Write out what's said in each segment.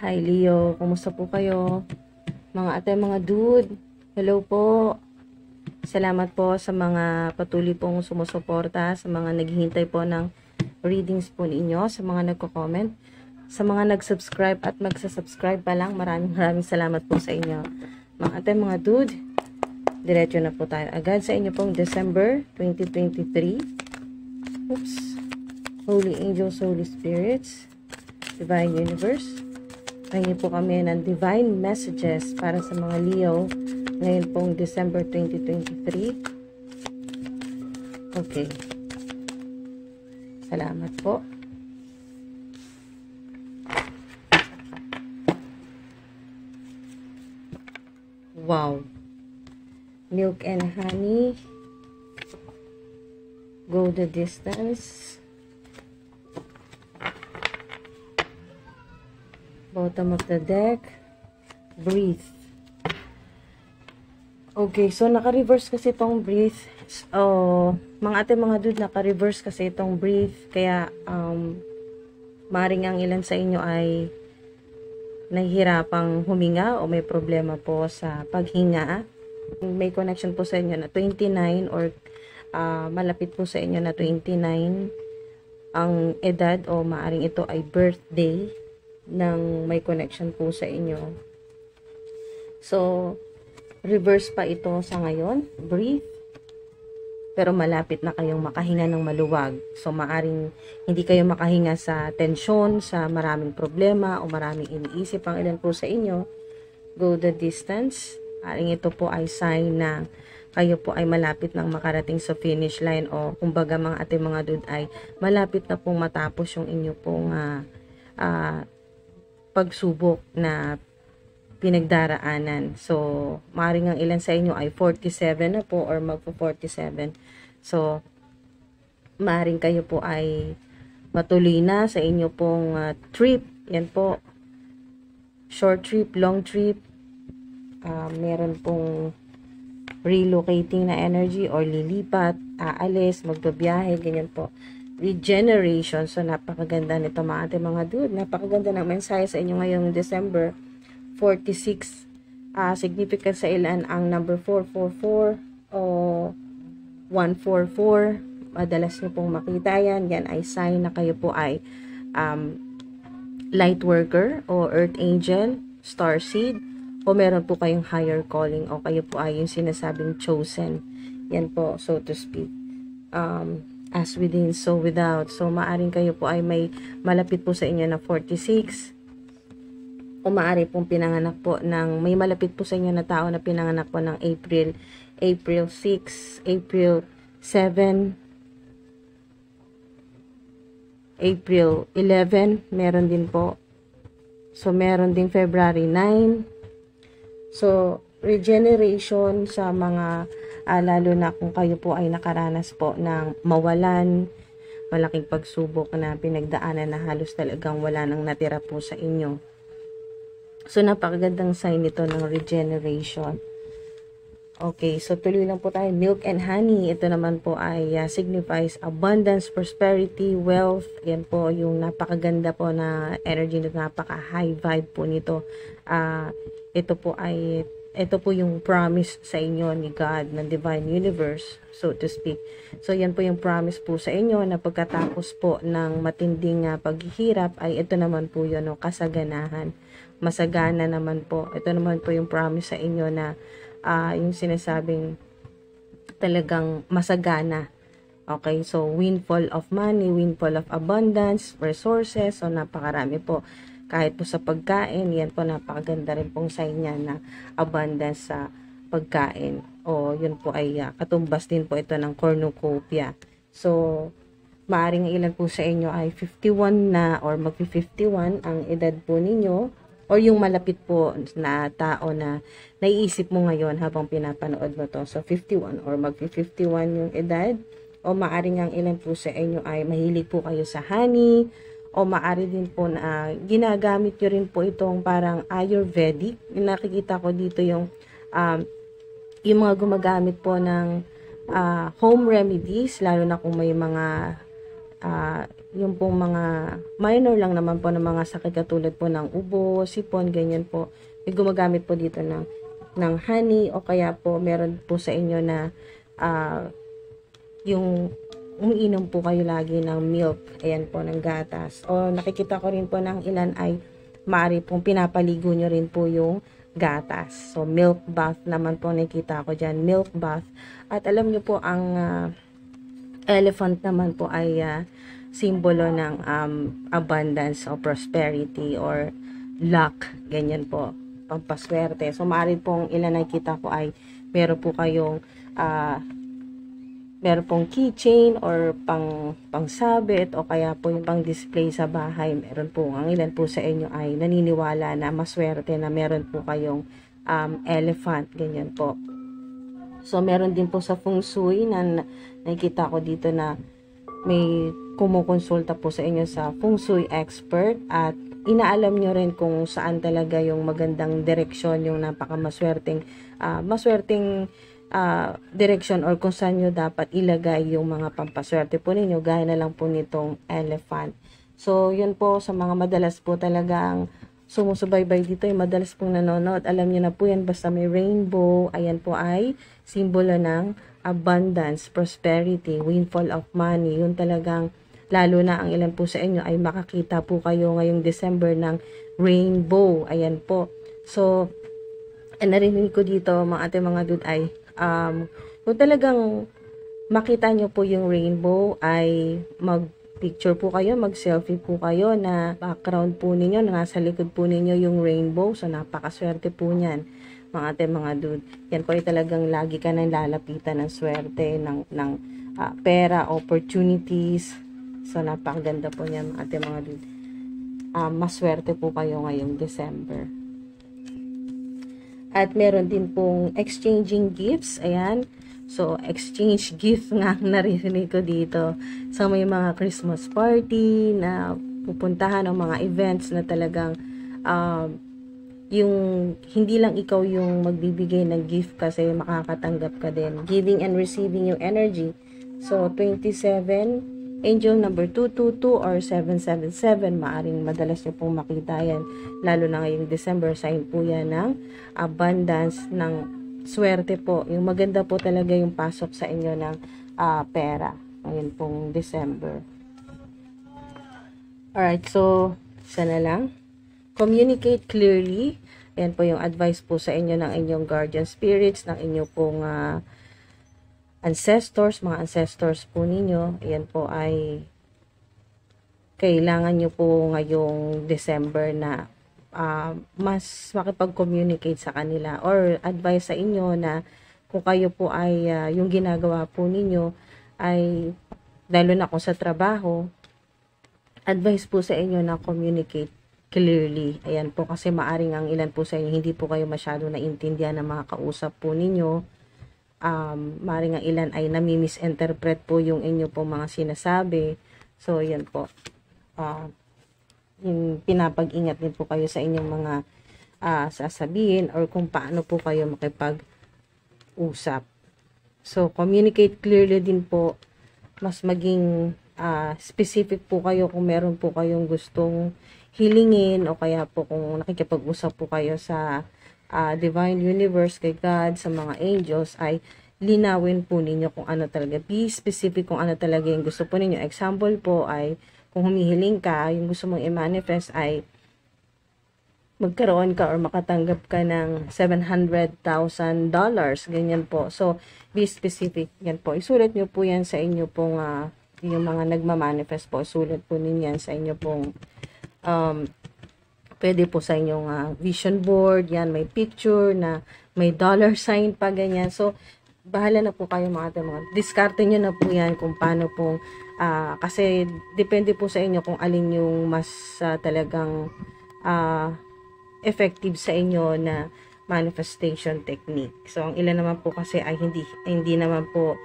Hi Leo, kumusta po kayo? Mga ate, mga dude, hello po. Salamat po sa mga patuloy pong sumusuporta, sa mga naghihintay po ng readings po ninyo, sa mga nagko-comment, sa mga nag-subscribe at magsasubscribe pa lang. Maraming salamat po sa inyo. Mga ate, mga dude, diretso na po tayo agad sa inyo pong December 2023. Oops. Holy Angels, Holy Spirits, Divine Universe, ngayon po kami ng divine messages para sa mga Leo ngayon pong December 2023. Okay. Salamat po. Wow. Milk and honey. Go the distance. Bottom of the deck, breathe. Okay, so naka-reverse kasi itong breathe. Mga ate, mga dude, naka-reverse kasi itong breathe. Kaya, maring ang ilan sa inyo ay nahihirapang huminga o may problema po sa paghinga. May connection po sa inyo na 29 or malapit po sa inyo na 29 ang edad o maaring ito ay birthday ng may connection po sa inyo. So, reverse pa ito sa ngayon. Breathe. Pero malapit na kayong makahinga ng maluwag. So, maaring hindi kayo makahinga sa tensyon, sa maraming problema o maraming iniisip ang ilan po sa inyo. Go the distance. Maaring ito po ay sign na kayo po ay malapit nang makarating sa finish line o kumbaga mga ate, mga dude, ay malapit na pong matapos yung inyo pong pagsubok na pinagdaraanan. So, maaaring ang ilan sa inyo ay 47 na po or magpo-47. So, maaaring kayo po ay matuloy na sa inyo pong trip. Yan po. Short trip, long trip. Meron pong relocating na energy or lilipat, aalis, magbabiyahe, ganyan po. Regeneration. So, napakaganda nito mga ate, mga dude. Napakaganda ng mensahe sa inyo ngayong December 46. Significant sa ilan ang number 444 o 144. Madalas nyo pong makita yan. Yan ay sign na kayo po ay light worker o earth angel, star seed, o meron po kayong higher calling o kayo po ay yung sinasabing chosen. Yan po, so to speak. As within, so without. So, maaring kayo po ay may malapit po sa inyo na 46. O maaari pong pinanganak po ng, may malapit po sa inyo na tao na pinanganak po ng April 6, April 7, April 11, meron din po. So, meron din February 9. So, regeneration sa mga lalo na kung kayo po ay nakaranas po ng mawalan, malaking pagsubok na pinagdaanan na halos talagang wala nang natira po sa inyo. So, napakagandang sign nito ng regeneration. Okay, so tuloy lang po tayo. Milk and honey, ito naman po ay signifies abundance, prosperity, wealth. Yan po yung napakaganda po na energy na napaka-high vibe po nito. Ito po yung promise sa inyo ni God, ng Divine Universe, so to speak. So, yan po yung promise po sa inyo na pagkatapos po ng matinding paghihirap ay ito naman po yun, kasaganahan. Masagana naman po. Ito naman po yung promise sa inyo na yung sinasabing talagang masagana. Okay, so windfall of money, windfall of abundance, resources, so napakarami po. Kahit po sa pagkain, yan po napakaganda rin pong sign niya na abundance sa pagkain. O yun po ay katumbas din po ito ng cornucopia. So, maaring ilan po sa inyo ay 51 na or magpi-51 ang edad po ninyo or yung malapit po na tao na naiisip mo ngayon habang pinapanood mo to. So, 51 or magpi-51 yung edad. O maaring ang ilan po sa inyo ay mahilig po kayo sa honey, o maaari din po na ginagamit nyo rin po itong parang Ayurvedic. Nakikita ko dito yung mga gumagamit po ng home remedies, lalo na kung may mga yung pong mga minor lang naman po ng mga sakit katulad po ng ubo, sipon, ganyan po. May gumagamit po dito ng honey o kaya po meron po sa inyo na yung umiinom po kayo lagi ng milk, ayan po, ng gatas. O nakikita ko rin po ng ilan ay maaari pong pinapaligo nyo rin po yung gatas. So milk bath naman po nakikita ko dyan, milk bath. At alam nyo po ang elephant naman po ay simbolo ng abundance o prosperity or luck, ganyan po, pampaswerte. So maaari pong ilan nakikita ko ay meron po kayong meron pong keychain or pangsabit o kaya po yung pang display sa bahay. Meron po, ang ilan po sa inyo ay naniniwala na maswerte na meron po kayong elephant, ganyan po. So meron din po sa feng shui na nakikita ko dito na may kumukonsulta po sa inyo sa feng shui expert at inaalam nyo rin kung saan talaga yung magandang direksyon, yung napakamaswerteng direction or kung saan nyo dapat ilagay yung mga pampaswerte po ninyo, gaya na lang po nitong elephant. So yun po, sa mga madalas po talagang sumusubaybay dito, yung madalas pong nanonood, alam nyo na po yan, basta may rainbow, ayan po ay simbolo ng abundance, prosperity, windfall of money. Yun talagang, lalo na ang ilan po sa inyo ay makakita po kayo ngayong December ng rainbow. Ayan po. So, narinig ko dito mga ating mga dude ay, kung talagang makita nyo po yung rainbow ay mag-picture po kayo, mag-selfie po kayo na background po ninyo, nasa likod po ninyo yung rainbow. So, napakaswerte po niyan mga ating mga dude. Yan po ay talagang lagi ka nang lalapitan ng swerte, ng pera, opportunities. So, napakaganda po niyan mga ating mga dude. Maswerte po kayo ngayong December. At meron din pong exchanging gifts. Ayan. So, exchange gift nga naririnig ko dito. So, may mga Christmas party na pupuntahan o mga events na talagang yung hindi lang ikaw yung magbibigay ng gift kasi makakatanggap ka din. Giving and receiving yung energy. So, 27, angel number 222 or 777, maaring madalas nyo pong makita yan. Lalo na ngayong December, sign po yan ng abundance, ng swerte po. Yung maganda po talaga yung pasok sa inyo ng pera. Ngayon pong December. Alright, so, isa na lang. Communicate clearly. Ayan po yung advice po sa inyo ng inyong guardian spirits, ng inyo pong ancestors, mga ancestors po ninyo. Ayan po ay kailangan nyo po ngayong December na mas makipag-communicate sa kanila or advice sa inyo na kung kayo po ay yung ginagawa po ninyo ay lalo na kung sa trabaho, advice po sa inyo na communicate clearly. Ayan po, kasi maaring ang ilan po sa inyo hindi po kayo masyado naintindihan ng mga kausap po ninyo. Maaring ang ilan ay nami-misinterpret po yung inyo po mga sinasabi. So, yan po. Yung pinapag-ingat din po kayo sa inyong mga sasabihin or kung paano po kayo makipag-usap. So, communicate clearly din po. Mas maging specific po kayo kung meron po kayong gustong hilingin o kaya po kung nakikipag-usap po kayo sa divine universe, kay God, sa mga angels, ay linawin po ninyo kung ano talaga. Be specific kung ano talaga yung gusto po ninyo. Example po ay kung humihiling ka, yung gusto mong i-manifest ay magkaroon ka or makatanggap ka ng $700,000. Ganyan po. So, be specific. Yan po. Isulat nyo po yan sa inyo pong yung mga nagmamanifest po. Isulat po ninyo sa inyo pong pwede po sa inyong vision board. Yan, may picture na may dollar sign pa, ganyan. So, bahala na po kayo mga diskarte nyo na po yan kung paano po kasi depende po sa inyo kung alin yung mas talagang effective sa inyo na manifestation technique. So, ang ilan naman po kasi ay hindi naman po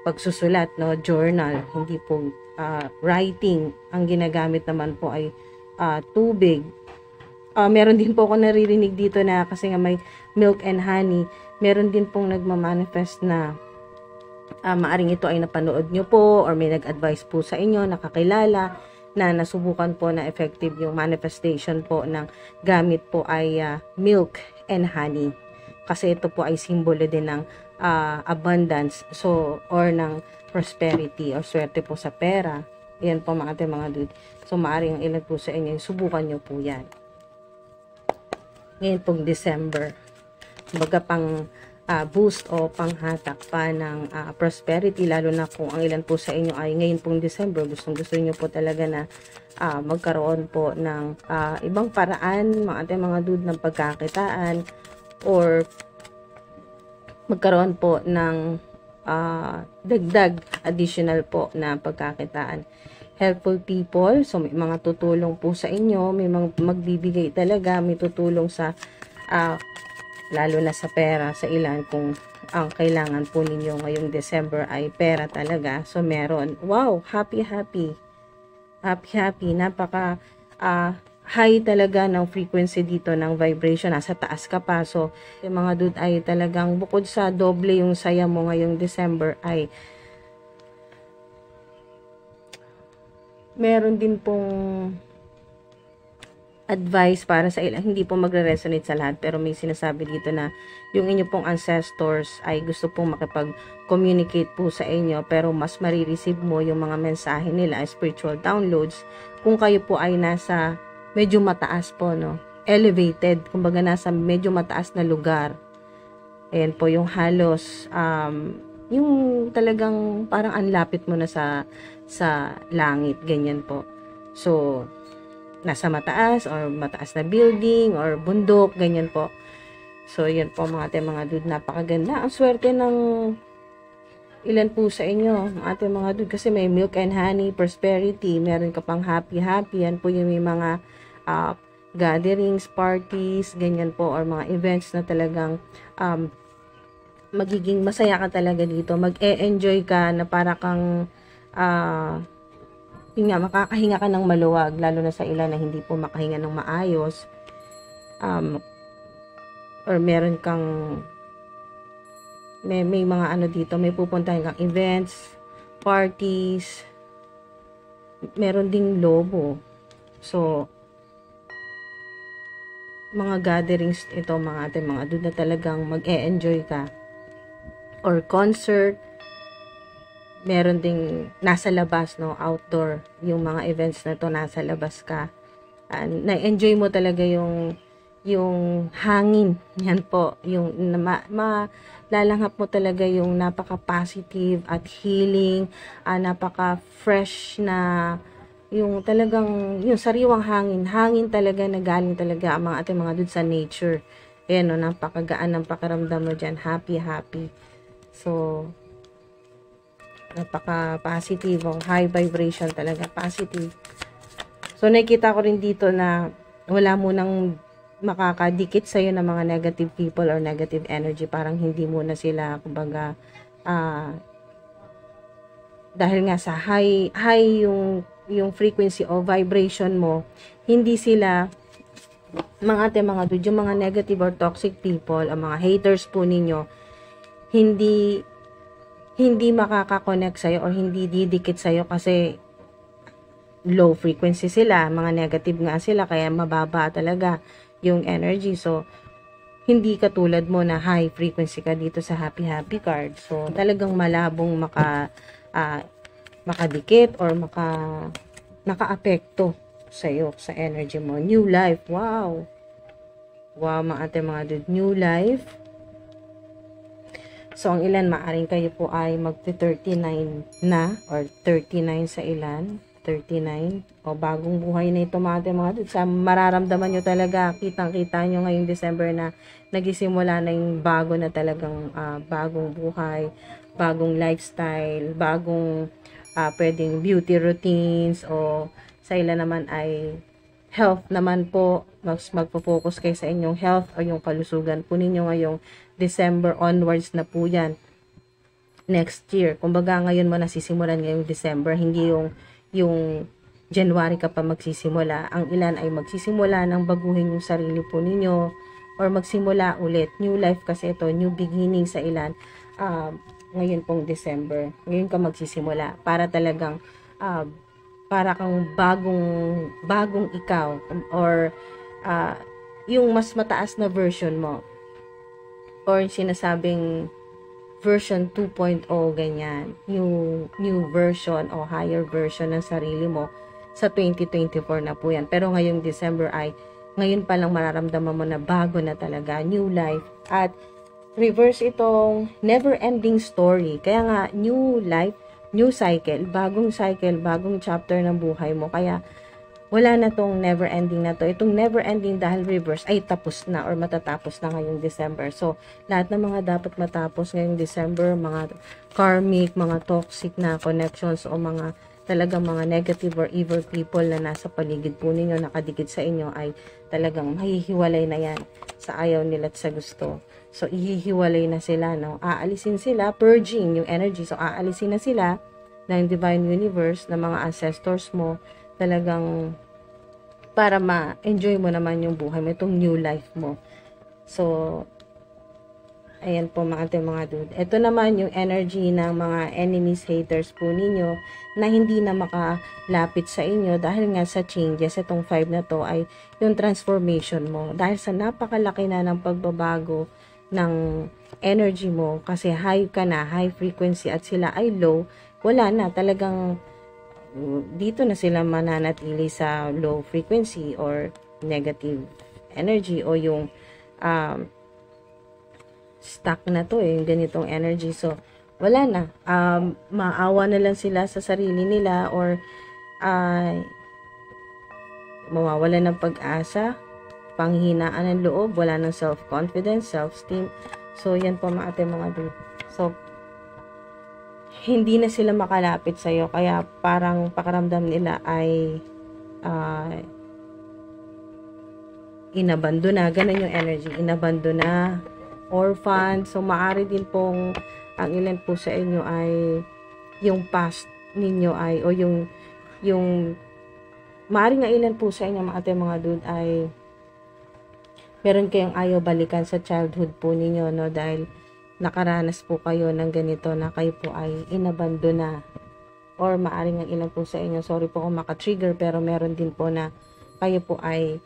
pagsusulat, no, journal, hindi po writing. Ang ginagamit naman po ay tubig. Meron din po ako naririnig dito na kasi nga may milk and honey, meron din pong nagmamanifest na Maaring ito ay napanood nyo po or may nag-advise po sa inyo, nakakilala na nasubukan po na effective yung manifestation po ng gamit po ay milk and honey. Kasi ito po ay simbolo din ng abundance or ng prosperity or swerte po sa pera. Yan po mga dude. So maaring ang ilan po sa inyo, subukan nyo po yan. Ngayon pong December. Kumbaga pang boost o panghatak pa ng prosperity, lalo na kung ang ilan po sa inyo ay ngayon pong December, gusto nyo po talaga na magkaroon po ng ibang paraan, mga dude, ng pagkakitaan or magkaroon po ng dagdag additional po na pagkakitaan. Helpful people, so may mga tutulong po sa inyo, may mga magbibigay talaga, may tutulong sa lalo na sa pera sa ilan kung ang kailangan po ninyo ngayong December ay pera talaga. So meron. Wow, happy. Napaka high talaga ng frequency dito ng vibration. Nasa taas ka pa. So yung mga dude ay talagang bukod sa doble yung saya mo ngayong December ay meron din pong advice para sa ilan, hindi po magre-resonate sa lahat, pero may sinasabi dito na yung inyo pong ancestors ay gusto pong makipag-communicate po sa inyo, pero mas marireceive mo yung mga mensahe nila, spiritual downloads, kung kayo po ay nasa medyo mataas po, no? Elevated, kumbaga nasa medyo mataas na lugar. Ayan po, yung halos, yung talagang parang anlapit mo na sa langit, ganyan po. So, nasa mataas or mataas na building or bundok, ganyan po. So, yan po mga dude, napakaganda. Ang swerte ng ilan po sa inyo, mga dude, kasi may milk and honey, prosperity, meron ka pang happy. Yan po yung may mga gatherings, parties, ganyan po, or mga events na talagang magiging masaya ka talaga dito. Mag-e-enjoy ka na para kang yun nga, makakahinga ka ng maluwag, lalo na sa ilan na hindi po makahinga ng maayos, or meron kang may mga dito, may pupuntahan kang events, parties, meron ding lobo. So mga gatherings ito, mga dude, na talagang mag-e-enjoy ka, or concert. Meron ding nasa labas, no, outdoor, yung mga events na to, nasa labas ka. Na-enjoy mo talaga yung hangin. Yan po, yung malalanghap mo talaga yung napaka-positive at healing, napaka-fresh na yung talagang yung sariwang hangin talaga na galing talaga ang mga dude sa nature. Ayan, no, napakagaan ng pakiramdam mo dyan, happy. So napaka-positive, high vibration talaga, positive. So, nakikita ko rin dito na wala mo nang makakadikit sa'yo ng mga negative people or negative energy. Parang hindi mo na sila, kumbaga, dahil nga sa high yung frequency o vibration mo, hindi sila, mga dude, yung mga negative or toxic people, ang mga haters po ninyo, hindi makaka-connect sa'yo or hindi didikit sa'yo kasi low frequency sila, mga negative nga sila, kaya mababa talaga yung energy. So, hindi katulad mo na high frequency ka dito sa happy card. So, talagang malabong makadikit or naka-apekto sa'yo, sa energy mo. New life, wow! Wow, mga dude, new life. So, ang ilan, maaring kayo po ay magti-39 na or 39 sa ilan. 39. O, bagong buhay na ito mga dude. Sa mararamdaman nyo talaga, kitang-kita nyo ngayong December na nagisimula na yung bago na talagang bagong buhay, bagong lifestyle, bagong pwedeng beauty routines, o sa ilan naman ay health naman po. Magpo-focus kayo sa inyong health o yung kalusugan po ninyo ngayong December onwards na po yan. Next year. Kumbaga ngayon mo nasisimulan ngayong December, hindi yung January ka pa magsisimula. Ang ilan ay magsisimula ng baguhin yung sarili po ninyo or magsimula ulit. New life kasi ito, new beginning sa ilan. ngayon pong December. Ngayon ka magsisimula para talagang uh, para kang bagong ikaw, or uh, yung mas mataas na version mo, or sinasabing version 2.0, ganyan, new version o higher version ng sarili mo sa 2024 na po yan. Pero ngayong December ay ngayon pa lang mararamdaman mo na bago na talaga, new life. At reverse itong never ending story. Kaya nga, new life, new cycle, bagong chapter ng buhay mo. Kaya wala na tong never ending na to. Itong never ending dahil reverse ay tapos na or matatapos na ngayong December. So, lahat ng mga dapat matapos ngayong December, mga karmic, mga toxic na connections o mga talagang mga negative or evil people na nasa paligid po ninyo, nakadikit sa inyo, ay talagang mahihiwalay na yan sa ayaw nila at sa gusto. So, ihihiwalay na sila, no? Aalisin sila, purging yung energy. So, aalisin na sila ng Divine Universe, ng mga ancestors mo, talagang para ma-enjoy mo naman yung buhay mo, itong new life mo. So, ayan po mga dude. Ito naman yung energy ng mga enemies, haters po ninyo na hindi na makalapit sa inyo dahil nga sa changes. Itong 5 na to ay yung transformation mo. Dahil sa napakalaki na ng pagbabago ng energy mo, kasi high ka na, high frequency, at sila ay low, wala na, talagang dito na sila mananatili sa low frequency or negative energy o yung stuck na to yung ganitong energy. So, wala na. Maawa na lang sila sa sarili nila or mawawala ng pag-asa, panghinaan ng loob, wala ng self-confidence, self-esteem. So, yan po mga dude. So, hindi na sila makalapit sa'yo. Kaya parang pakaramdam nila ay inabando na. Ganun yung energy. Inabando na. Orphan. So, maaari din pong ang ilan po sa inyo ay yung past ninyo ay o yung maaari nga ilan po sa inyo mga dude ay meron kayong ayaw balikan sa childhood po ninyo, no? Dahil nakaranas po kayo ng ganito na kayo po ay inabando na. Or maaring ang ilan po sa inyo, sorry po kung maka-trigger, pero meron din po na kayo po ay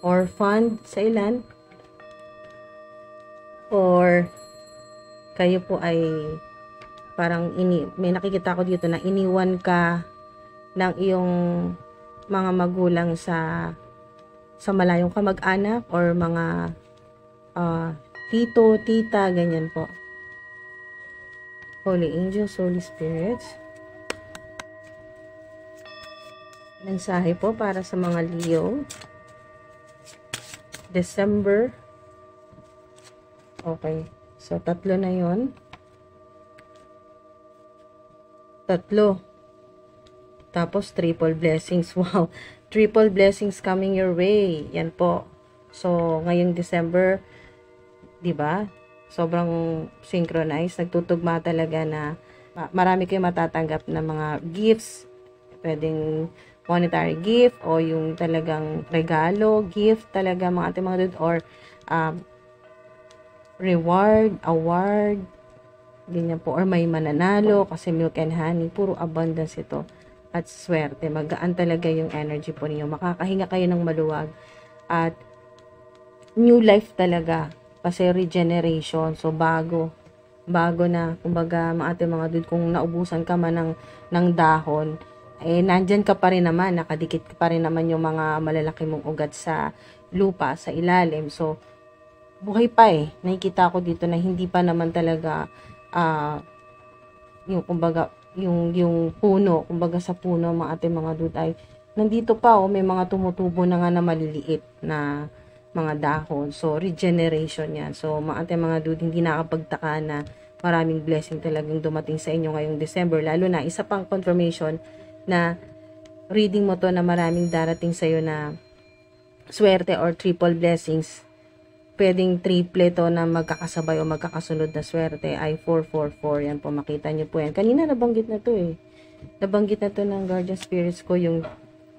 orphaned sa ilan. Or kayo po ay parang may nakikita ko dito na iniwan ka ng iyong mga magulang sa malayong kamag-anak or mga tito, tita, ganyan po. Holy Angels, Holy Spirits. Mensahe po para sa mga Leo. December. Okay. So, 3 na yon. 3. Tapos, triple blessings. Wow. Triple blessings coming your way. Yan po. So, ngayong December, di ba? Sobrang synchronized. Nagtutugma talaga na marami kayong matatanggap na mga gifts. Pwedeng monetary gift o yung talagang regalo, gift talaga mga ating mga dude, or reward, award, ganyan po, or may mananalo kasi milk and honey, puro abundance ito at swerte. Magaan talaga yung energy po ninyo, makakahinga kayo ng maluwag at new life talaga kasi regeneration. So bago na, kumbaga mga ating mga dude, kung naubusan ka man ng dahon, eh, nandyan ka pa rin naman, nakadikit pa rin naman yung mga malalaki mong ugat sa lupa, sa ilalim. So, buhay pa eh. Nakikita ko dito na hindi pa naman talaga, yung kumbaga, yung puno, kumbaga sa puno, mga ating mga dude ay, nandito pa may mga tumutubo na nga na maliliit na mga dahon. So, regeneration yan. So, mga ating mga dude, hindi nakapagtaka na maraming blessing talagang dumating sa inyo ngayong December. Lalo na, isa pang confirmation na reading mo to na maraming darating sa'yo na swerte or triple blessings. Pwedeng triple to na magkakasabay o magkakasunod na swerte ay 444. Yan po, makita nyo po yan. Kanina nabanggit na to eh. Nabanggit na to ng guardian spirits ko yung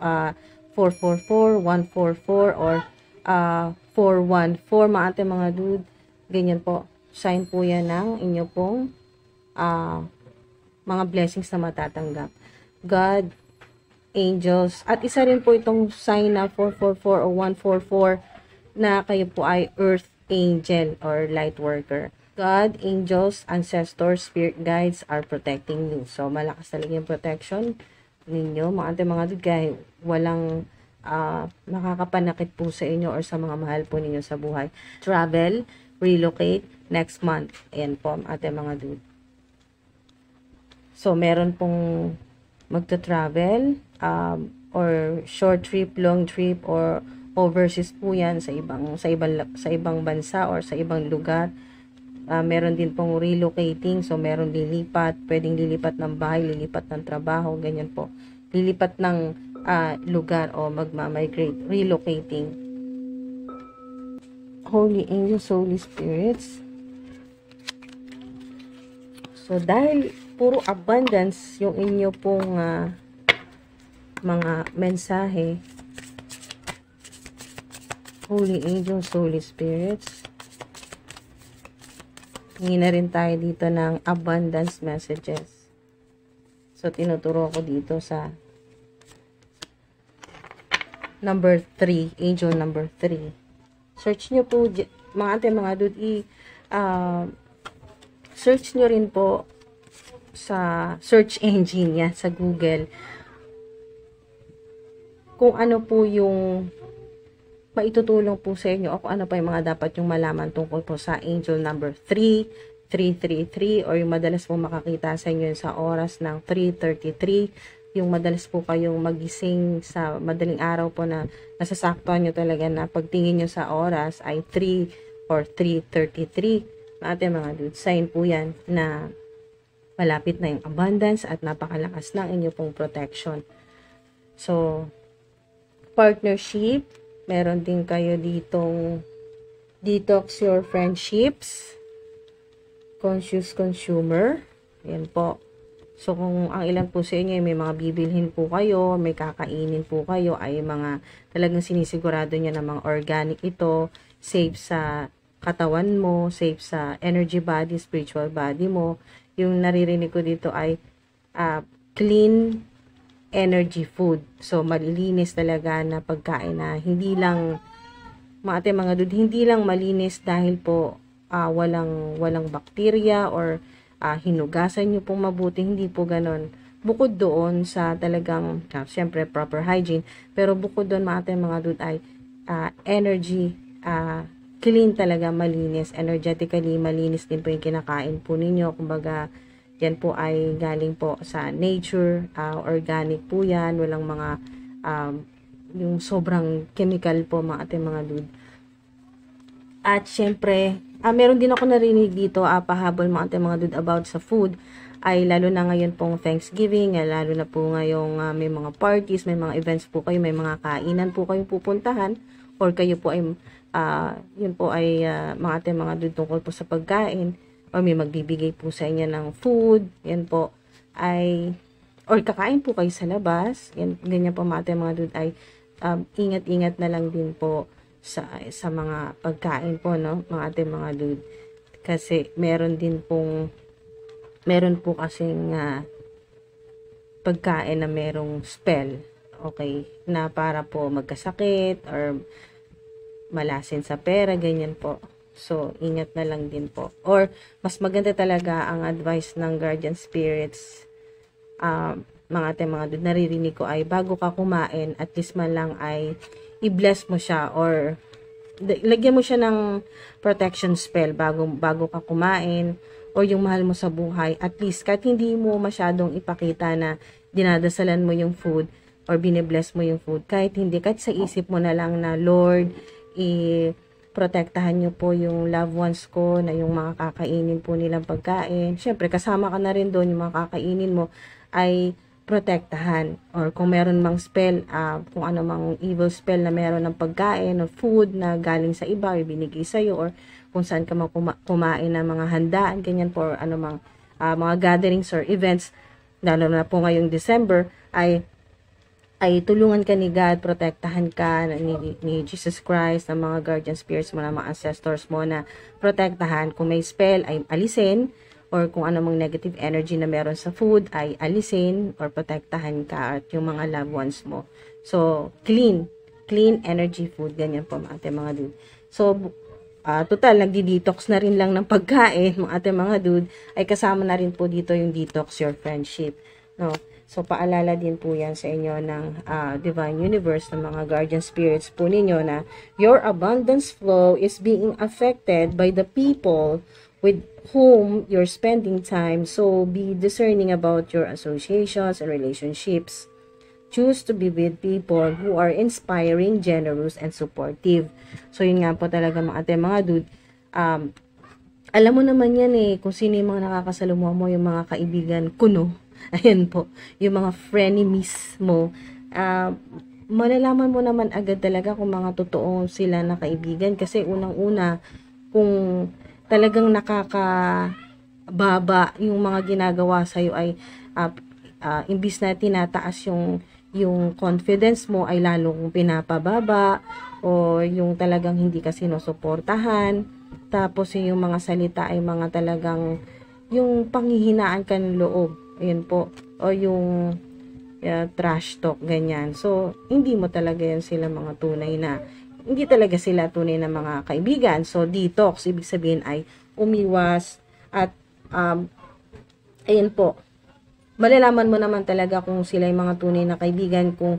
444, 144 or 414 mga ating mga dude. Ganyan po. Sign po yan ng inyo pong mga blessings na matatanggap. God, angels, at isa rin po itong sign na 444 o 144 na kayo po ay earth angel or light worker. God, angels, ancestors, spirit guides are protecting you. So, malakas talaga yung protection ninyo, mga dugay. Walang makakapanakit po sa inyo or sa mga mahal po ninyo sa buhay. Travel, relocate, next month. Ayan po, mga dude. So, meron pong magta-travel, or short trip, long trip, or overseas po yan sa ibang bansa or sa ibang lugar. Meron din pong relocating, so meron lilipat, pwedeng lilipat ng bahay, lilipat ng trabaho, ganyan po. Lilipat ng lugar o magma-migrate, relocating. Holy Angels, Holy Spirits. So, dahil puro abundance yung inyo pong mga mensahe, Holy Angels, Holy Spirits, tingin na rin tayo dito ng abundance messages. So, tinuturo ko dito sa number 3, angel number 3. Search nyo po, mga dude, search nyo rin po sa search engine yan, sa Google, kung ano po yung maitutulong po sa inyo o kung ano pa yung mga dapat yung malaman tungkol po sa angel number 3, 333, or yung madalas po makakita sa inyo sa oras ng 3:33, yung madalas po kayong magising sa madaling araw po na nasasaktuhan nyo talaga na pagtingin nyo sa oras ay 3 or 3:33. Mga dude, sign po yan na malapit na yung abundance at napakalakas ng inyo pong protection. So, partnership, meron din kayo ditong detox your friendships, conscious consumer, yan po. So, kung ang ilan po sa inyo, may mga bibilhin po kayo, may kakainin po kayo, ay mga talagang sinisigurado nyo na mga organic ito, safe sa katawan mo, safe sa energy body, spiritual body mo. Yung naririnig ko dito ay clean energy food. So, malilinis talaga na pagkain na hindi lang, mga dude, hindi lang malinis dahil po walang bakterya or hinugasan nyo pong mabuti, hindi po ganon. Bukod doon sa talagang, syempre, proper hygiene, pero bukod doon, mga dude, ay energy, clean talaga, malinis, energetically malinis din po yung kinakain po ninyo. Kumbaga, yan po ay galing po sa nature, organic po yan, walang mga, yung sobrang chemical po, mga dude. At syempre, meron din ako narinig dito, pahabol mga dude about sa food, ay lalo na ngayon pong Thanksgiving, lalo na po ngayong may mga parties, may mga events po kayo, may mga kainan po kayong pupuntahan, or kayo po ay, yun po ay mga dude tungkol po sa pagkain, or may magbibigay po sa inyo ng food, yan po, ay, or kakain po kayo sa labas, yan, ganyan po mga dude, ay ingat-ingat na lang din po sa mga pagkain po, no, mga dude. Kasi meron po kasing pagkain na merong spell, okay, na para po magkasakit or malasin sa pera, ganyan po. So, ingat na lang din po. Or, mas maganda talaga ang advice ng guardian spirits, mga dude, naririnig ko ay bago ka kumain, at least man lang ay i-bless mo siya or lagyan mo siya ng protection spell bago ka kumain, or yung mahal mo sa buhay, at least kahit hindi mo masyadong ipakita na dinadasalan mo yung food or binibless mo yung food, kahit sa isip mo na lang na, Lord, protektahan nyo po yung loved ones ko na yung mga kakainin po nilang pagkain. Syempre, kasama ka na rin doon, yung mga kakainin mo ay protektahan, or kung meron mang spell, kung ano mang evil spell na meron ng pagkain or food na galing sa iba, or binigay sa'yo, or kung saan ka kumain ng mga handaan, ganyan po, or ano mang mga gatherings or events, lalo na po ngayong December, ay ay tulungan ka ni God, protektahan ka ni Jesus Christ, ng mga guardian spirits mo, ng mga ancestors mo na protektahan. Kung may spell ay alisin, or kung anumang negative energy na meron sa food ay alisin or protektahan ka at yung mga loved ones mo. So, clean energy food, ganyan po mga dude. So, total, nagdi-detox na rin lang ng pagkain, mga dude, ay kasama na rin po dito yung detox your friendship. No? So, paalala din po yan sa inyo ng Divine Universe, ng mga guardian spirits po ninyo na your abundance flow is being affected by the people with whom you're spending time. So, be discerning about your associations and relationships. Choose to be with people who are inspiring, generous, and supportive. So, yun nga po talaga mga dude. Alam mo naman yan kung sino yung mga nakakasalumuha mo, yung mga kaibigan kuno. Ayan po, yung mga frenemies mo. Malalaman mo naman agad talaga kung mga totoo sila na kaibigan. Kasi unang-una, kung talagang nakakababa yung mga ginagawa sa'yo ay imbis na tinataas yung confidence mo ay lalong pinapababa, o yung talagang hindi ka sinusuportahan. Tapos yung mga salita ay mga talagang yung panghihinaan ka ng loob. Ayun po. O yung trash talk, ganyan. So, hindi mo talaga yan sila mga tunay na, hindi talaga sila tunay na mga kaibigan. So, detox, ibig sabihin ay umiwas. At, ayun po. Malalaman mo naman talaga kung sila yung mga tunay na kaibigan, kung,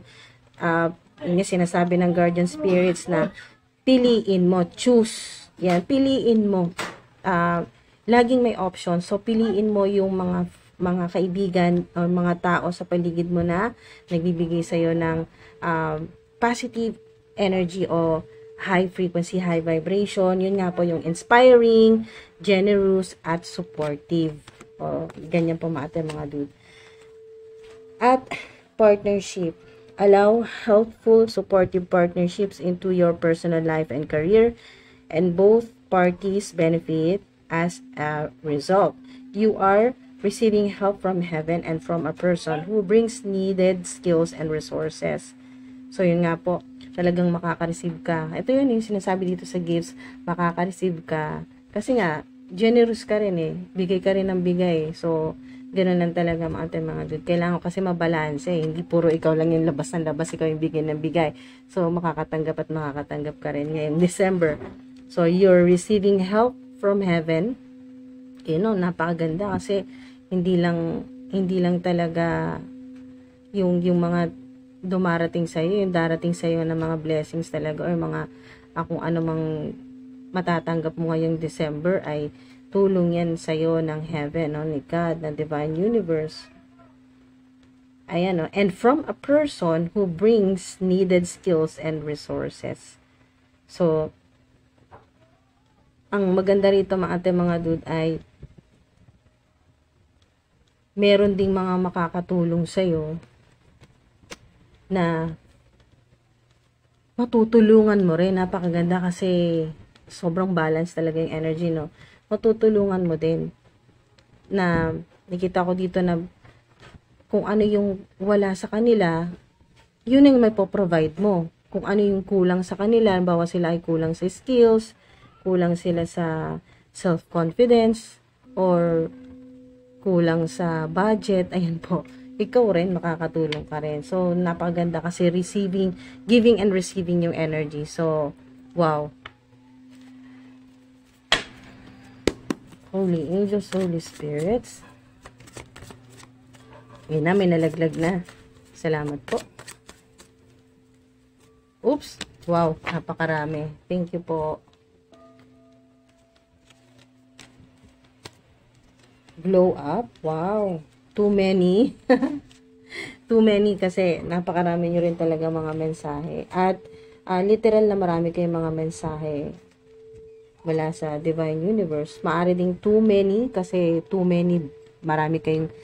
yung sinasabi ng guardian spirits na, piliin mo, choose. Yan, piliin mo. Laging may option. So, piliin mo yung mga kaibigan o mga tao sa paligid mo na nagbibigay sa'yo ng positive energy o high frequency, high vibration. Yun nga po yung inspiring, generous, at supportive. O, ganyan po mga dude. At partnership. Allow helpful, supportive partnerships into your personal life and career, and both parties benefit as a result. You are receiving help from heaven and from a person who brings needed skills and resources. So, yun nga po, talagang makaka-receive ka. Ito yun yung sinasabi dito sa gifts, makaka-receive ka. Kasi nga, generous ka rin bigay ka rin ng bigay. So, ganoon lang talaga mga dude. Kailangan kasi mabalance hindi puro ikaw lang yung labas ng labas, ikaw yung bigay ng bigay. So, makakatanggap at makakatanggap ka rin ngayong December. So, you're receiving help from heaven. Napakaganda kasi hindi lang talaga yung mga dumarating sa iyo, yung darating sa iyo na mga blessings talaga, or mga kung ano mang matatanggap mo ngayong December ay tulong yan sa iyo ng heaven, ni God, ng Divine Universe. Ayan, and from a person who brings needed skills and resources. So, ang maganda rito mga dude ay meron ding mga makakatulong sa'yo na matutulungan mo rin. Napakaganda kasi sobrang balance talaga yung energy, matutulungan mo din. Na nakita ko dito na kung ano yung wala sa kanila, yun yung may po-provide mo. Kung ano yung kulang sa kanila, bawa sila ay kulang sa skills, kulang sila sa self-confidence, or kulang sa budget, ayan po, ikaw rin makakatulong ka rin. So, napakaganda kasi giving and receiving yung energy. So, wow. Holy Angels, Holy Spirits. Yun na, may nalaglag na. Salamat po. Oops. Wow, napakarami. Thank you po. Glow up. Wow. Too many. Too many kasi napakarami nyo rin talaga mga mensahe. At literal na marami kayong mga mensahe wala sa Divine Universe. Maaari ding too many kasi too many, marami kayong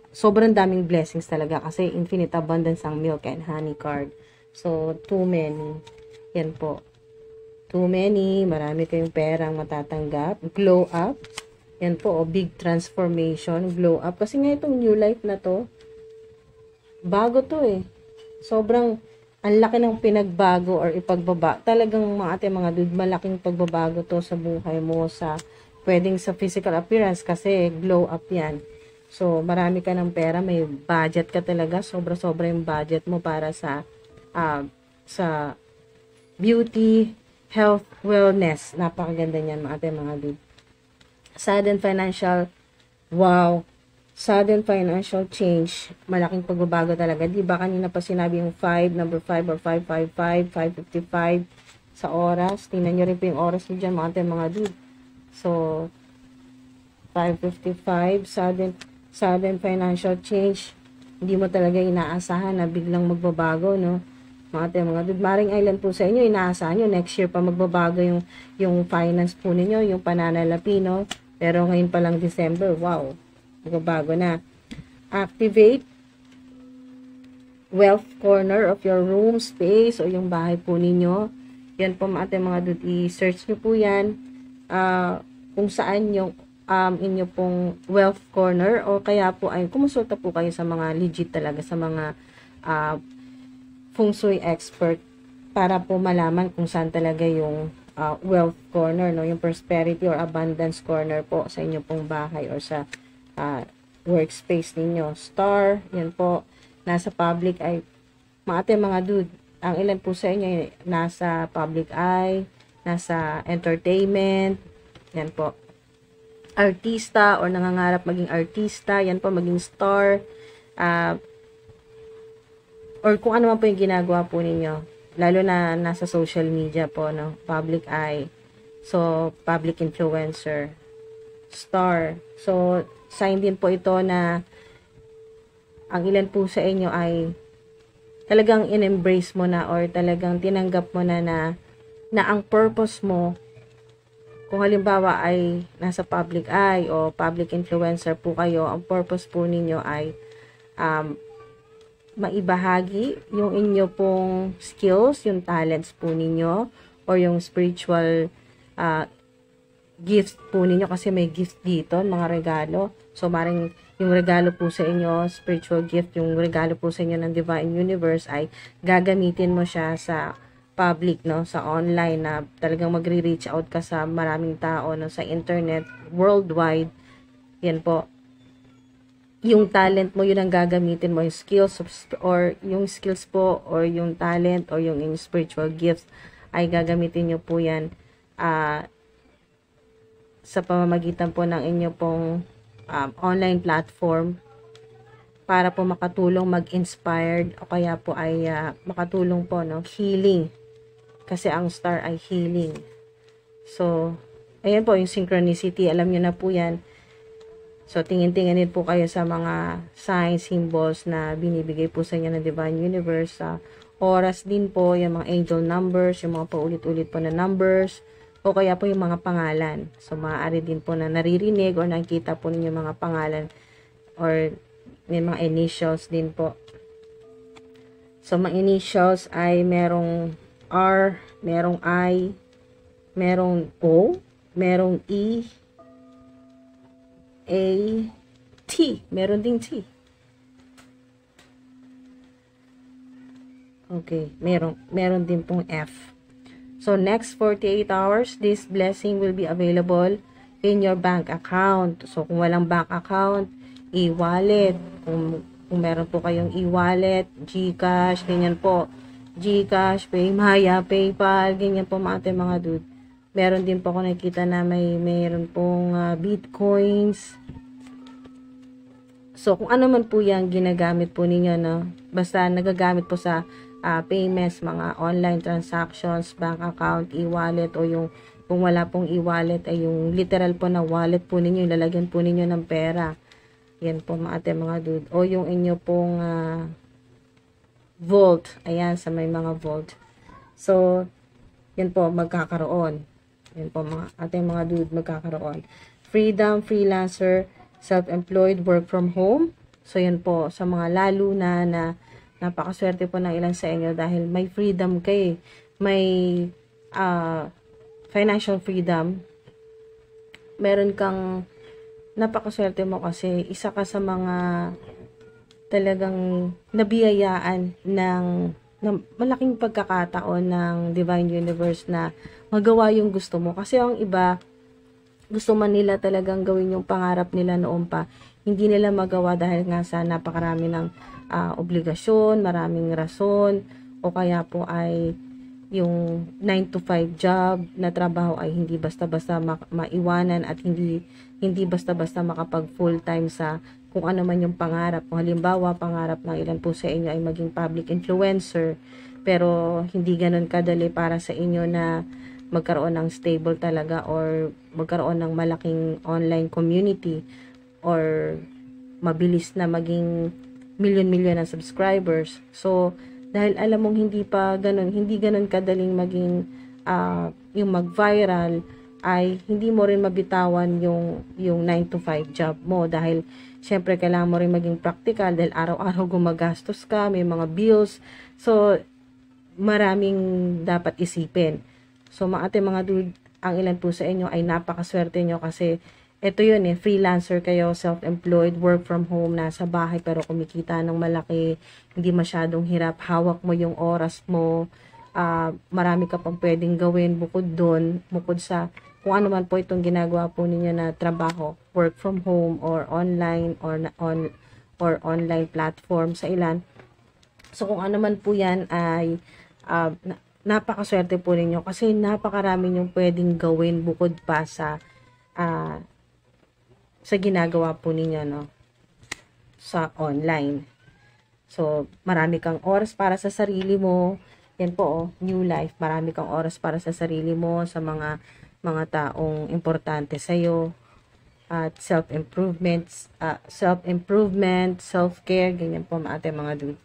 sobrang daming blessings talaga kasi infinite abundance ang milk and honey card. So, too many. Yan po. Too many, marami kayong perang matatanggap. Glow up. Yan po, big transformation, glow up. Kasi nga itong new life na to, bago to sobrang ang laki ng pinagbago or ipagbaba. Talagang mga dude, malaking pagbabago to sa buhay mo, sa pwedeng sa physical appearance kasi glow up yan. So, marami ka ng pera, may budget ka talaga, sobra-sobra yung budget mo para sa beauty, health, wellness. Napakaganda niyan mga dude. Sudden financial, wow, sudden financial change, malaking pagbabago talaga. Di ba kanina pa sinabi yung 5, number 5 or 555, 555 sa oras. Tingnan nyo rin po yung oras nyo dyan mga dude. So, 5:55, sudden financial change. Hindi mo talaga inaasahan na biglang magbabago, no? Mga dude, Maring Island po sa inyo, inaasahan nyo, next year pa magbabago yung finance po ninyo, yung pananalapi, no? Pero ngayon pa lang December, wow, magbabago na. Activate wealth corner of your room, space, o yung bahay po ninyo. Yan po mga dude, i-search nyo po yan. Kung saan yung inyo pong wealth corner, o kaya po ay kumonsulta po kayo sa mga legit talaga, sa mga feng shui expert para po malaman kung saan talaga yung wealth corner, no, yung prosperity or abundance corner po sa inyo pong bahay or sa workspace ninyo. Star, yan po, nasa public eye. Mga dude, ang ilan po sa inyo ay nasa public eye, nasa entertainment, yan po. Artista or nangangarap maging artista, yan po, maging star, or kung ano man po yung ginagawa po ninyo, lalo na nasa social media po, no, public eye, so public influencer, star. So sign din po ito na ang ilan po sa inyo ay talagang in-embrace mo na or talagang tinanggap mo na ang purpose mo, kung halimbawa ay nasa public eye o public influencer po kayo, ang purpose po ninyo ay maibahagi yung inyo pong skills, yung talents po ninyo, or yung spiritual gifts po ninyo, kasi may gift dito, mga regalo. So, maring yung regalo po sa inyo, spiritual gift, yung regalo po sa inyo ng Divine Universe ay gagamitin mo siya sa public, no, sa online, na talagang magre-reach out ka sa maraming tao, no, sa internet, worldwide. Yan po. Yung talent mo, yun ang gagamitin mo, yung skills or yung skills po or yung talent or yung spiritual gifts ay gagamitin nyo po yan sa pamamagitan po ng inyo pong online platform para po makatulong mag-inspired o kaya po ay makatulong po, no, healing. Kasi ang star ay healing. So, ayan po yung synchronicity. Alam nyo na po yan. So, tingin-tingin po kayo sa mga signs, symbols na binibigay po sa inyo ng Divine Universe. Oras din po, yung mga angel numbers, yung mga paulit-ulit po na numbers, o kaya po yung mga pangalan. So, maaari din po na naririnig or nakikita po ninyo mga pangalan or may mga initials din po. So, mga initials ay merong R, merong I, merong O, merong E, A, T. Meron ding T. Okay, meron din pong F. So, next 48 hours, this blessing will be available in your bank account. So, kung walang bank account, e-wallet. Kung meron po kayong e-wallet, GCash, ganyan po. GCash, PayMaya, PayPal, ganyan po mga dude. Meron din po ako nakikita na meron pong Bitcoins. So, kung ano man po yung ginagamit po ninyo, no? Basta nagagamit po sa payments, mga online transactions, bank account, e-wallet, o yung kung wala pong e-wallet ay yung literal po na wallet po ninyo, ilalagyan po ninyo ng pera. Yan po mga dude. O yung inyo pong vault. Ayan, sa may mga vault. So, yan po, magkakaroon. Yan po mga dude, magkakaroon. Freedom, freelancer, self-employed, work from home. So, yan po, sa mga lalo na napakaswerte po ng ilan sa inyo dahil may freedom kayo. May financial freedom. Meron kang napakaswerte mo kasi isa ka sa mga talagang nabiyayaan ng malaking pagkakataon ng Divine Universe na magawa yung gusto mo. Kasi ang iba, gusto man nila talagang gawin yung pangarap nila noon pa, hindi nila magawa dahil nga sa napakarami ng obligasyon, maraming rason, o kaya po ay yung 9 to 5 job na trabaho ay hindi basta-basta maiwanan at hindi basta-basta makapag full time sa kung ano man yung pangarap. Kung halimbawa, pangarap ng ilan po sa inyo ay maging public influencer, pero hindi ganun kadali para sa inyo na magkaroon ng stable talaga or magkaroon ng malaking online community or mabilis na maging milyon-milyon na subscribers. So, dahil alam mong hindi ganun kadaling maging yung mag-viral, ay hindi mo rin mabitawan yung 9 to 5 job mo dahil syempre kailangan mo rin maging practical dahil araw-araw gumagastos ka, may mga bills. So, maraming dapat isipin. So, mga dude, ang ilan po sa inyo ay napakaswerte nyo kasi ito yun freelancer kayo, self-employed, work from home, nasa bahay pero kumikita ng malaki, hindi masyadong hirap, hawak mo yung oras mo, marami ka pang pwedeng gawin bukod sa kung ano man po itong ginagawa po ninyo na trabaho, work from home or online or online platform sa ilan. So kung ano man po yan ay napakaswerte po ninyo kasi napakarami yung pwedeng gawin bukod pa sa ginagawa po ninyo sa online. So, marami kang oras para sa sarili mo. Yan po, new life. Marami kang oras para sa sarili mo, sa mga taong importante sa iyo. At self-improvement, self-care, ganyan po mga dude.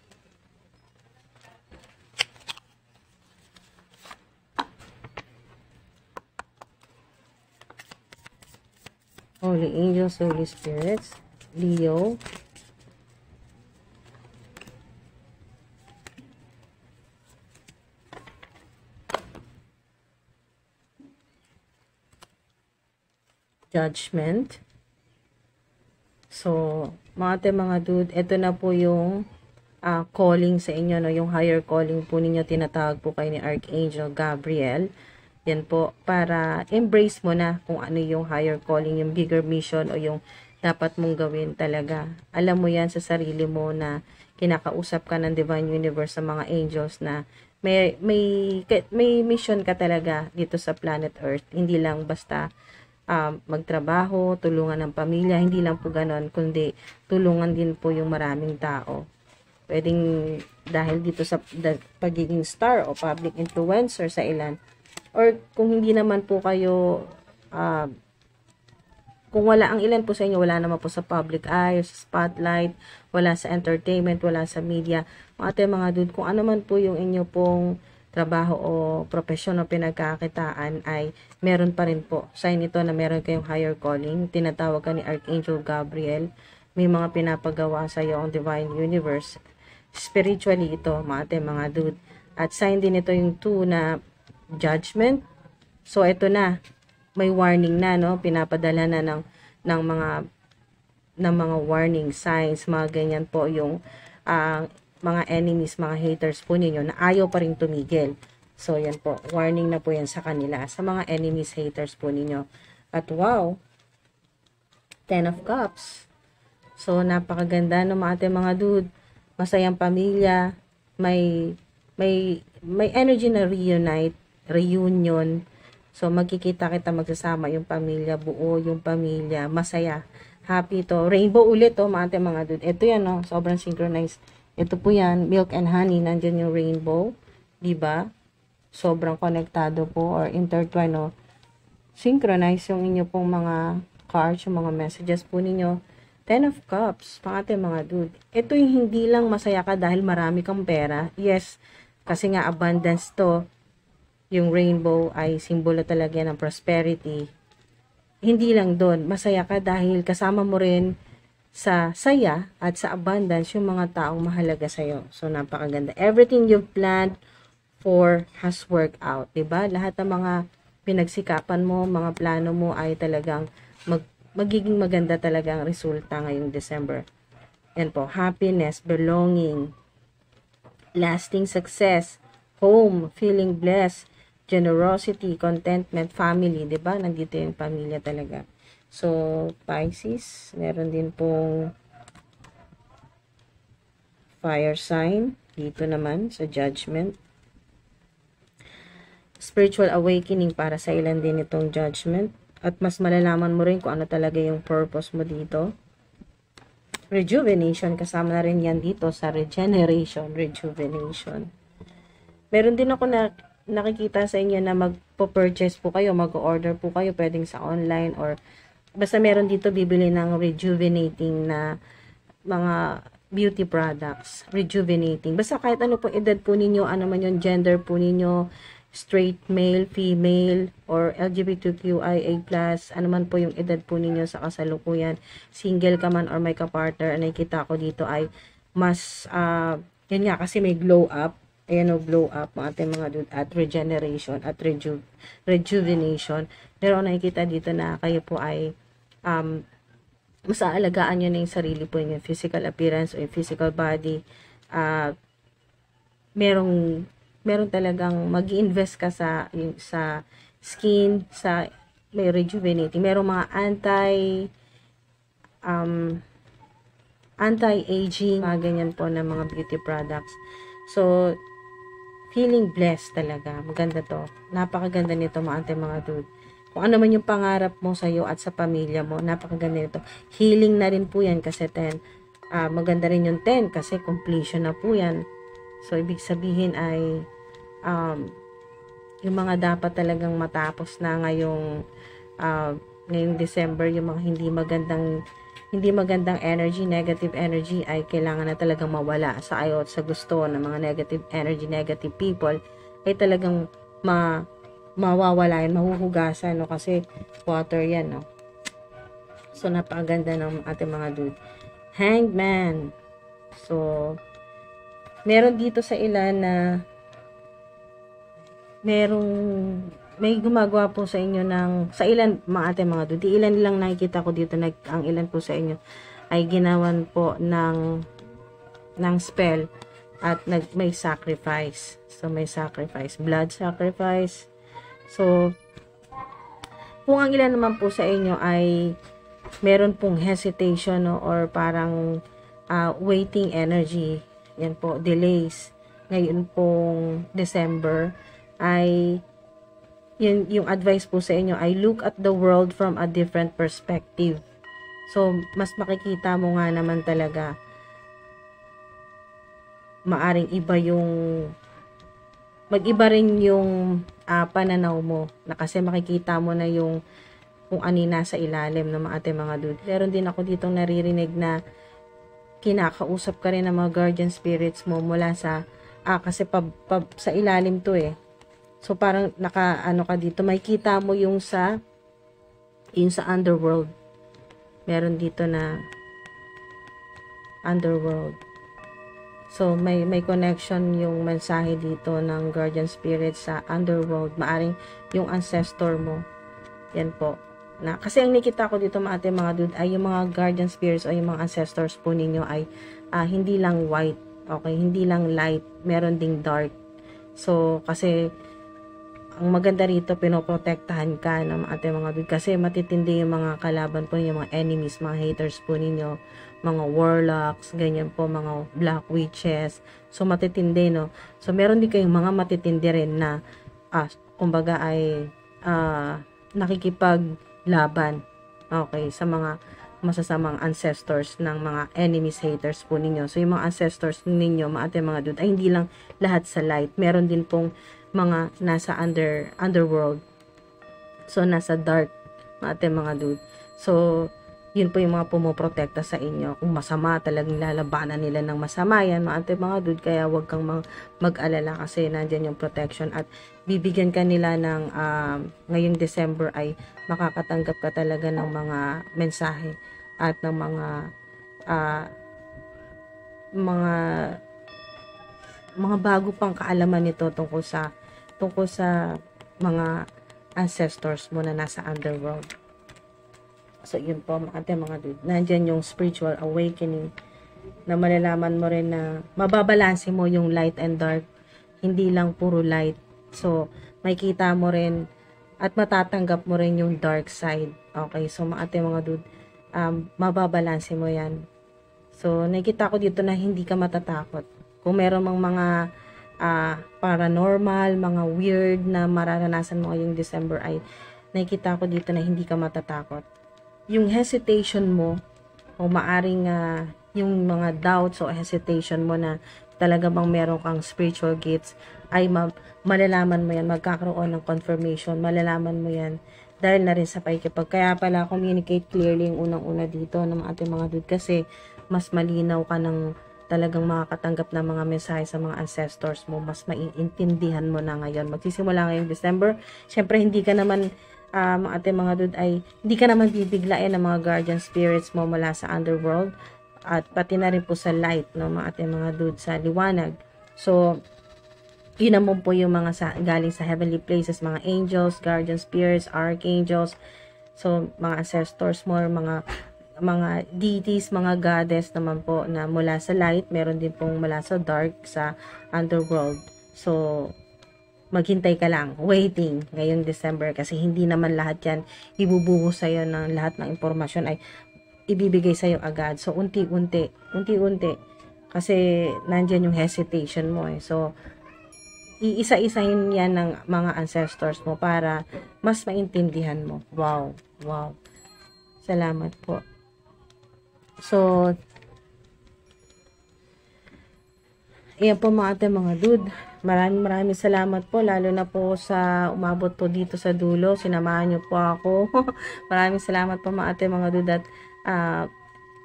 Holy Angels, Holy Spirits, Leo, Judgment. So, mga dude, ito na po yung calling sa inyo, yung higher calling po ninyo, tinatawag po kayo ni Archangel Gabriel. Yan po, para embrace mo na kung ano yung higher calling, yung bigger mission o yung dapat mong gawin talaga. Alam mo yan sa sarili mo na kinakausap ka ng Divine Universe sa mga angels na may mission ka talaga dito sa planet Earth. Hindi lang basta magtrabaho, tulungan ng pamilya, hindi lang po ganon, kundi tulungan din po yung maraming tao. Pwedeng dahil dito sa pagiging star o public influencer sa ilan, or kung hindi naman po kayo, kung wala ang ilan po sa inyo, wala naman po sa public eye, sa spotlight, wala sa entertainment, wala sa media, mga dude, kung ano man po yung inyo pong trabaho o profesyon o pinagkakitaan ay meron pa rin po. Sign ito na meron kayong higher calling. Tinatawag ka ni Archangel Gabriel. May mga pinapagawa sa iyo ang Divine Universe. Spiritually ito, mga dude. At sign din ito yung 2 na Judgment. So ito na, may warning na, pinapadala na ng mga warning signs, mga ganyan po yung mga enemies, mga haters po ninyo na ayaw pa rin tumigil. So yan po, warning na po yan sa kanila, sa mga enemies, haters po ninyo. At wow, 10 of Cups. So napakaganda mga dude, masayang pamilya, may energy na reunion. So, magkikita kita, magsasama yung pamilya, buo yung pamilya, masaya, happy to. Rainbow ulit mga dude. Ito yan, sobrang synchronized. Ito po yan, milk and honey, nandyan yung rainbow, diba? Sobrang konektado po or intertwine, synchronize yung inyo pong mga cards, yung mga messages po ninyo. 10 of Cups, mga dude. Ito yung hindi lang masaya ka dahil marami kang pera. Yes, kasi nga abundance to. Yung rainbow ay simbolo talaga ng prosperity. Hindi lang doon, masaya ka dahil kasama mo rin sa saya at sa abundance yung mga taong mahalaga sa'yo. So, napakaganda. Everything you've planned for has worked out. Diba? Lahat ng mga pinagsikapan mo, mga plano mo ay talagang magiging maganda talaga ang resulta ngayong December. Yan po, happiness, belonging, lasting success, home, feeling blessed, generosity, contentment, family, 'di ba? Nandito yung pamilya talaga. So, Pisces, meron din pong fire sign dito naman sa judgment. Spiritual awakening para sa ilan din itong judgment. At mas malalaman mo rin kung ano talaga yung purpose mo dito. Rejuvenation, kasama na rin yan dito sa regeneration, rejuvenation. Meron din ako na nakikita sa inyo na magpo-purchase po kayo, mag-order po kayo, pwedeng sa online or basta meron dito bibili ng rejuvenating na mga beauty products, rejuvenating. Basta kahit ano po edad po ninyo, ano man yung gender po ninyo, straight male, female, or LGBTQIA+, ano man po yung edad po ninyo sa kasalukuyan, single ka man or may ka-partner, nakikita ko dito ay mas, yun nga, kasi may glow up, ayan o, glow up, mga ating mga dude, at regeneration, at rejuvenation. Pero nakikita dito na kayo po ay, mas aalagaan nyo na yung sarili po, yung physical appearance o yung physical body, meron talagang mag-invest ka sa skin, sa may rejuvenating. Merong mga anti-aging, mga ganyan po na mga beauty products. So, feeling blessed talaga. Maganda to. Napakaganda nito mga dude. Kung ano man yung pangarap mo sa iyo at sa pamilya mo, napakaganda nito. Healing na rin po yan kasi 10. Maganda rin yung 10 kasi completion na po yan. So, ibig sabihin ay yung mga dapat talagang matapos na ngayong December, yung mga hindi magandang energy, negative energy ay kailangan na talagang mawala sa ayaw at sa gusto ng mga negative energy, negative people ay talagang mawawala yan, mahuhugasan, no? Kasi water yan, no? So, napakaganda ng ating mga dude. Hanged Man. So, meron dito sa ilan na may gumagawa po sa inyo sa ilan mga dude, ilan lang nakikita ko dito, ang ilan po sa inyo ay ginawan po ng spell at may sacrifice. So, may sacrifice, blood sacrifice. So, kung ang ilan naman po sa inyo ay meron pong hesitation, no, or parang waiting energy, yan po, delays, ngayon pong December, ay yung advice po sa inyo ay look at the world from a different perspective. So, mas makikita mo nga naman talaga maaring mag-iba rin yung pananaw mo na kasi makikita mo na yung kung ano nasa ilalim ng ating mga dude. Meron din ako ditong naririnig na kinakausap ka rin ng mga guardian spirits mo mula sa kasi sa ilalim to eh. So, parang ka dito, may kita mo yung sa underworld. Meron dito na underworld. So, may connection yung mensahe dito ng guardian spirit sa underworld. Maaring yung ancestor mo. Yan po. Kasi ang nakita ko dito mga dude ay yung mga guardian spirits o yung mga ancestors po ninyo ay hindi lang white. Okay? Hindi lang light. Meron ding dark. So, kasi ang maganda rito, pinoprotektahan ka ng ating mga dude kasi matitindi yung mga kalaban po, yung mga enemies, mga haters po ninyo, mga warlocks, ganyan po, mga black witches. So, matitindi, no? So, meron din kayong mga matitindi rin na, kumbaga ay nakikipaglaban, okay, sa mga masasamang ancestors ng mga enemies, haters po ninyo. So, yung mga ancestors ninyo, ating mga dude, ay hindi lang lahat sa light. Meron din pong mga nasa underworld. So, nasa dark ating mga dude. So, yun po yung mga pumoprotekta sa inyo. Kung masama, talagang lalabanan nila ng masama yan, ating mga dude. Kaya wag kang mag-alala kasi nandyan yung protection at bibigyan ka nila ng ngayong December ay makakatanggap ka talaga ng mga mensahe at ng mga bago pang kaalaman nito tungkol sa mga ancestors mo na nasa underworld. So, yun po mga dude. Nandyan yung spiritual awakening na malalaman mo rin na mababalanse mo yung light and dark, hindi lang puro light. So, makikita mo rin at matatanggap mo rin yung dark side. Okay, so mga dude, mababalanse mo yan. So, nakikita ko dito na hindi ka matatakot. Kung meron mang mga paranormal, mga weird na mararanasan mo ngayong December ay nakikita ko dito na hindi ka matatakot. Yung hesitation mo o maaring yung mga doubts o hesitation mo na talaga bang meron kang spiritual gifts ay malalaman mo yan, magkakaroon ng confirmation, malalaman mo yan dahil na rin sa pakikipag. Kaya pala communicate clearly yung unang-una dito ng ating mga dude kasi mas malinaw ka ng talagang makakatanggap ng mga mensahe sa mga ancestors mo, mas maiintindihan mo na ngayon. Magsisimula ngayong December, syempre hindi ka naman ating mga dude ay hindi ka naman bibiglain ng mga guardian spirits mo mula sa underworld at pati na rin po sa light, no, mga ating mga dude sa liwanag. So, yun naman po yung mga galing sa heavenly places, mga angels, guardian spirits, archangels, so mga ancestors mo, mga deities, mga goddess naman po na mula sa light, meron din pong mula sa dark, sa underworld. So, maghintay ka lang, waiting ngayong December kasi hindi naman lahat yan ibubuhos sa'yo ng lahat ng impormasyon ay ibibigay sa'yo agad. So, unti-unti kasi nandyan yung hesitation mo eh. So, iisa-isahin yan ng mga ancestors mo para mas maintindihan mo. Wow. Salamat po. So, ayan po mga ating mga dude. Maraming salamat po, lalo na po sa umabot po dito sa dulo. Sinamahan niyo po ako. Maraming salamat po mga ating mga dude at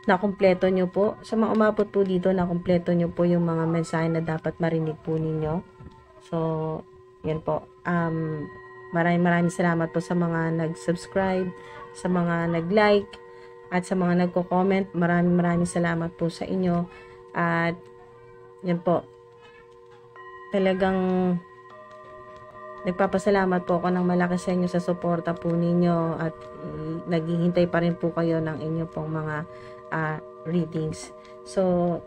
nakumpleto niyo po. Sa mga umabot po dito, nakumpleto niyo po yung mga mensahe na dapat marinig po ninyo. So, yan po. Maraming salamat po sa mga nag-subscribe, sa mga nag-like, at sa mga nagko-comment. Maraming salamat po sa inyo. At, yan po. Talagang nagpapasalamat po ako ng malaki sa inyo sa suporta po ninyo at naghihintay pa rin po kayo ng inyo pong mga readings. So,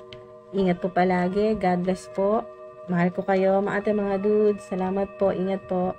ingat po palagi. God bless po. Mahal ko kayo, mga ating mga dudes. Salamat po. Ingat po.